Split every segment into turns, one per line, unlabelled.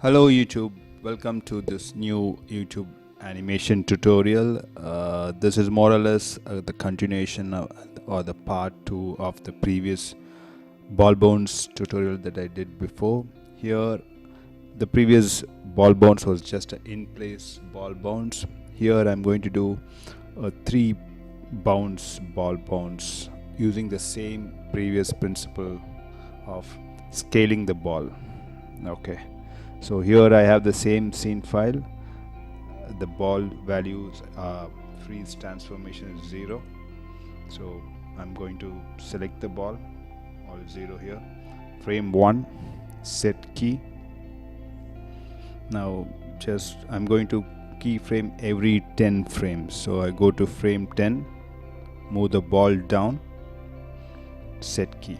Hello YouTube, welcome to this new YouTube animation tutorial. This is more or less the continuation or the part 2 of the previous ball bounce tutorial that I did before. Here the previous ball bounce was just an in place ball bounce. Here I'm going to do a 3 bounce ball bounce using the same previous principle of scaling the ball. Okay, so here I have the same scene file. The ball values freeze transformation is 0, so I'm going to select the ball, all 0 here. Frame 1, set key. Now just I'm going to keyframe every 10 frames, so I go to frame 10, move the ball down, set key.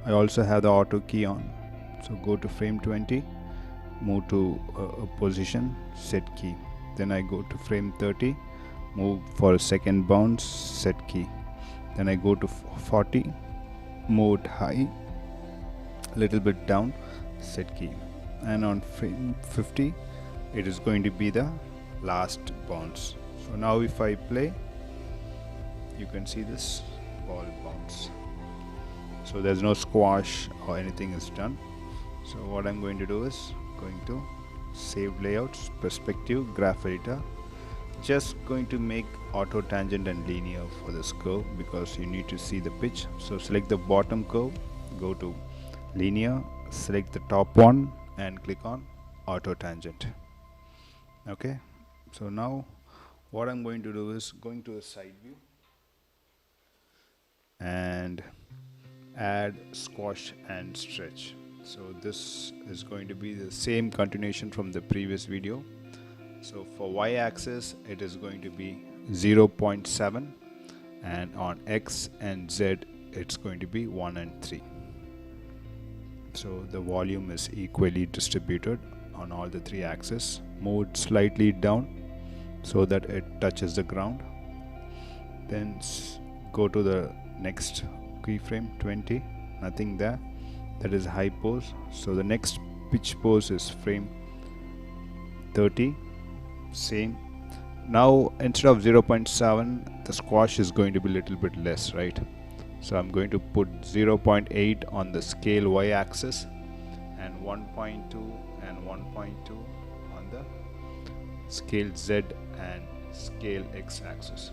I also have the auto key on, so go to frame 20, move to a position, set key. Then I go to frame 30, move for a second bounce, set key. Then I go to 40, move high, little bit down, set key. And on frame 50 it is going to be the last bounce. So now if I play, you can see this ball bounce. So there's no squash or anything is done. So what I'm going to do is going to save layouts, perspective, graph editor. Just going to make auto tangent and linear for this curve because you need to see the pitch. So select the bottom curve, go to linear, select the top one and click on auto tangent. Okay, so now what I'm going to do is going to a side view and add squash and stretch. So this is going to be the same continuation from the previous video. So for y-axis it is going to be 0.7 and on x and z it's going to be 1 and 3. So the volume is equally distributed on all the 3 axes. Move it slightly down so that it touches the ground. Then go to the next keyframe 20, nothing there, that is high pose. So the next pitch pose is frame 30, same. Now instead of 0.7 the squash is going to be a little bit less, right? So I'm going to put 0.8 on the scale y axis and 1.2 and 1.2 on the scale z and scale x axis.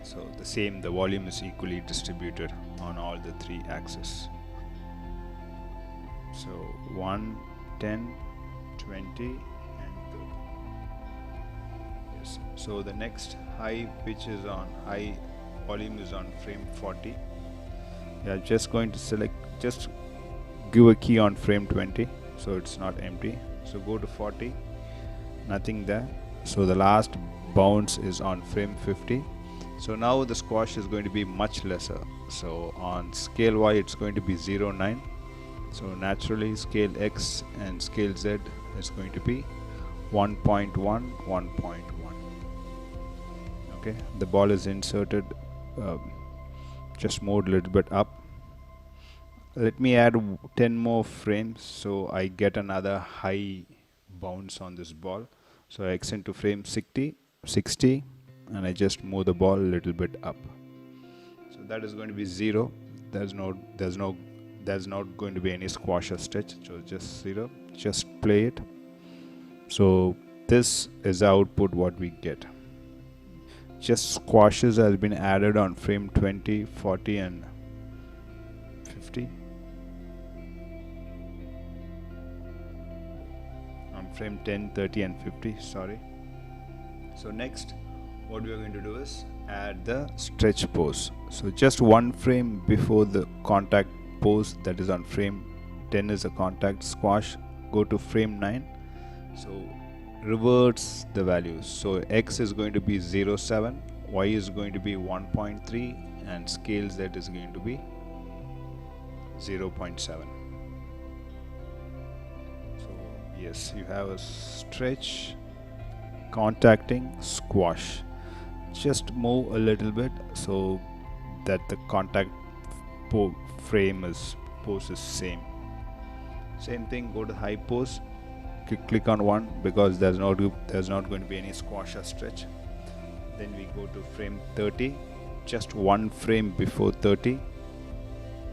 So the same, the volume is equally distributed on all the 3 axes. So 1, 10, 20 and 30. Yes. So the next high pitch is on, high volume is on frame 40. Yeah, just going to select, just give a key on frame 20 so it's not empty. So go to 40, nothing there. So the last bounce is on frame 50. So now the squash is going to be much lesser. So on scale y it's going to be 0.9. So naturally scale x and scale z is going to be 1.1, 1.1. Okay, the ball is inserted, just move a little bit up. Let me add 10 more frames so I get another high bounce on this ball. So I extend to frame 60 and I just move the ball a little bit up. So that is going to be 0. There's not going to be any squash or stretch, so just 0. Just play it. So this is the output what we get. Just squashes has been added on frame 20, 40 and 50. On frame 10, 30 and 50, sorry. So next what we are going to do is add the stretch pose. So just one frame before the contact pose, that is on frame 10 is a contact squash, go to frame 9. So reverse the values. So x is going to be 0.7, y is going to be 1.3 and scale z is going to be 0.7. So yes, you have a stretch, contacting, squash. Just move a little bit so that the contact frame is pose is same thing. Go to high pose, click on one because there's not going to be any squash or stretch. Then we go to frame 30, just one frame before 30.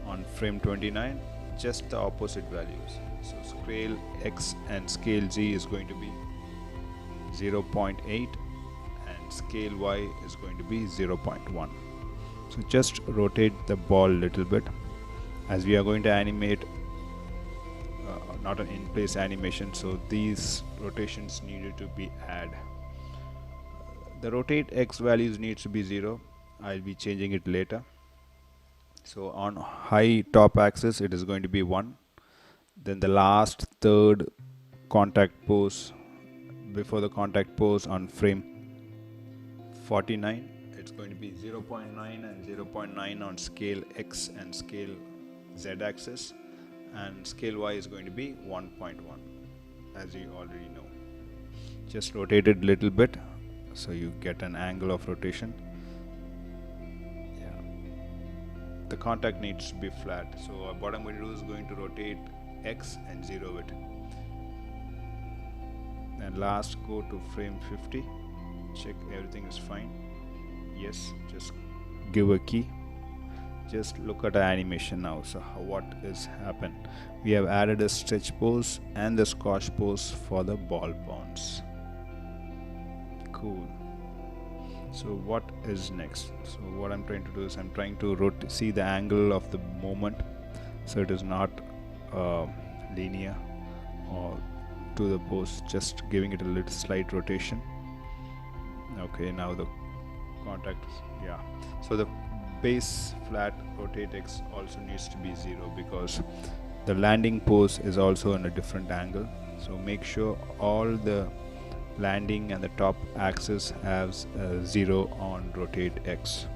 On frame 29, just the opposite values. So scale X and scale Z is going to be 0.8 and scale Y is going to be 0.1. So just rotate the ball a little bit, as we are going to animate not an in-place animation, so these rotations needed to be added. The rotate X values needs to be 0. I'll be changing it later. So on high top axis it is going to be 1. Then the last third contact pose, before the contact pose on frame 49, it's going to be 0.9 and 0.9 on scale X and scale Z axis, and scale Y is going to be 1.1, as you already know. Just rotate it a little bit so you get an angle of rotation. The contact needs to be flat, so what I'm going to do is going to rotate X and 0 it. And last, go to frame 50, check everything is fine. Yes, just give a key. Just look at the animation now. So what is happened? We have added a stretch pose and the squash pose for the ball bounce. Cool. So what is next? So what I'm trying to do is I'm trying to see the angle of the movement, so it is not linear or to the pose, just giving it a little slight rotation. Okay, now the contact, yeah. So the base flat rotate X also needs to be 0 because the landing pose is also in a different angle. So make sure all the landing and the top axis has 0 on rotate X.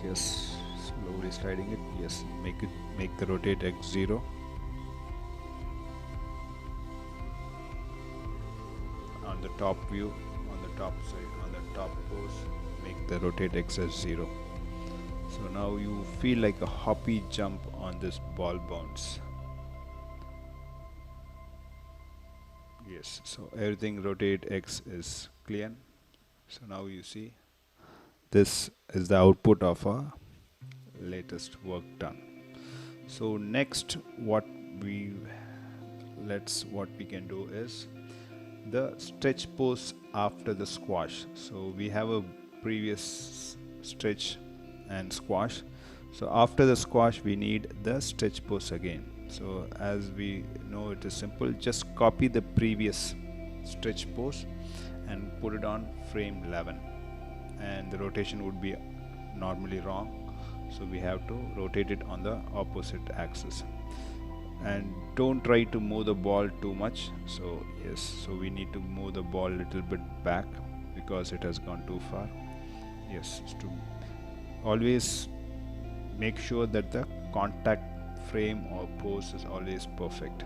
Just slowly sliding it. Yes, make the rotate X 0. On the top view, on the top side, on the top pose, make the rotate X as 0. So now you feel like a hoppy jump on this ball bounce. Yes, so everything rotate X is clear. So now you see this is the output of our latest work done. So next what we can do is the stretch pose after the squash. So we have a previous stretch and squash. So after the squash we need the stretch pose again. So as we know, it is simple, just copy the previous stretch pose and put it on frame 11, and the rotation would be normally wrong, so we have to rotate it on the opposite axis. And don't try to move the ball too much. So yes, so we need to move the ball a little bit back because it has gone too far. Yes, to always make sure that the contact frame or pose is always perfect.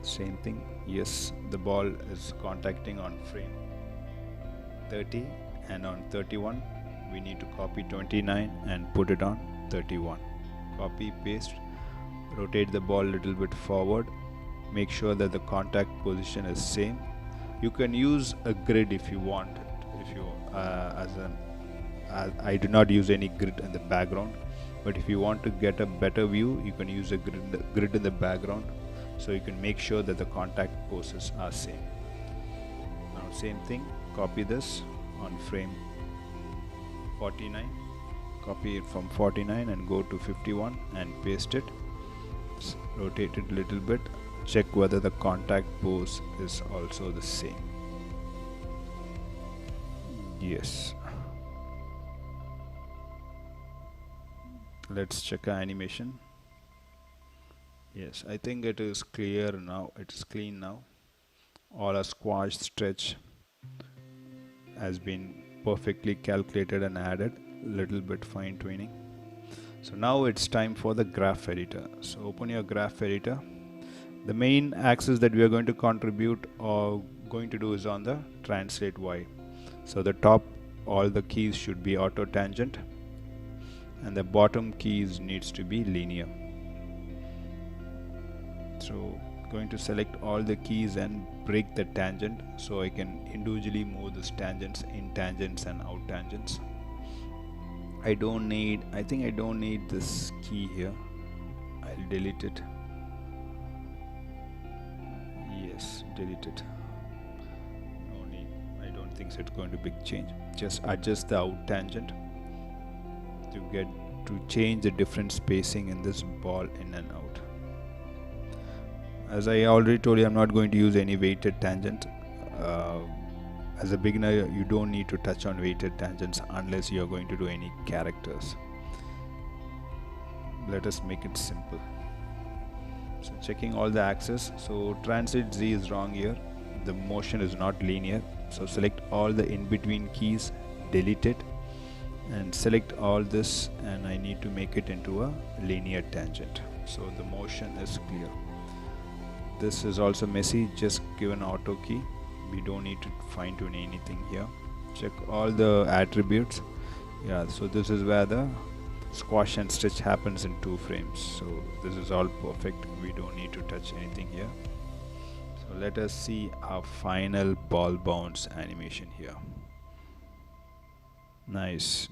Same thing, yes, the ball is contacting on frame 30, and on 31 we need to copy 29 and put it on 31. Copy, paste, rotate the ball a little bit forward, make sure that the contact position is same. You can use a grid if you want it, if you I do not use any grid in the background, but if you want to get a better view, you can use a grid in the background, so you can make sure that the contact poses are same. Now same thing, copy this on frame 49, copy it from 49 and go to 51 and paste it. Rotate it a little bit, check whether the contact pose is also the same. Yes. Let's check our animation. Yes, I think it is clear now, it is clean now. All our squash stretch has been perfectly calculated and added, little bit fine tuning. So now it's time for the graph editor. So open your graph editor. The main axis that we are going to contribute or going to do is on the translate Y. So the top, all the keys should be auto tangent, and the bottom keys needs to be linear. So going to select all the keys and break the tangent so I can individually move this tangents, in tangents and out tangents. I think I don't need this key here. I'll delete it. Yes, delete it. No need. I don't think so it's going to be big change. Just adjust the out tangent to change the different spacing in this ball in and out. As I already told you, I'm not going to use any weighted tangent. As a beginner, you don't need to touch on weighted tangents unless you are going to do any characters. Let us make it simple. So checking all the axes. So transit Z is wrong here. The motion is not linear. So select all the in-between keys, delete it, and select all this, and I need to make it into a linear tangent. So the motion is clear. This is also messy. Just give an auto key. We don't need to fine tune anything here. Check all the attributes. Yeah, so this is where the squash and stretch happens in 2 frames. So this is all perfect. We don't need to touch anything here. So let us see our final ball bounce animation here. Nice.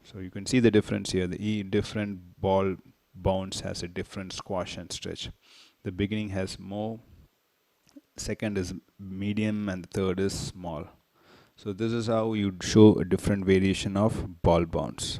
So you can see the difference here. The different ball bounce has a different squash and stretch. The beginning has more, second is medium, and the third is small. So this is how you'd show a different variation of ball bounce.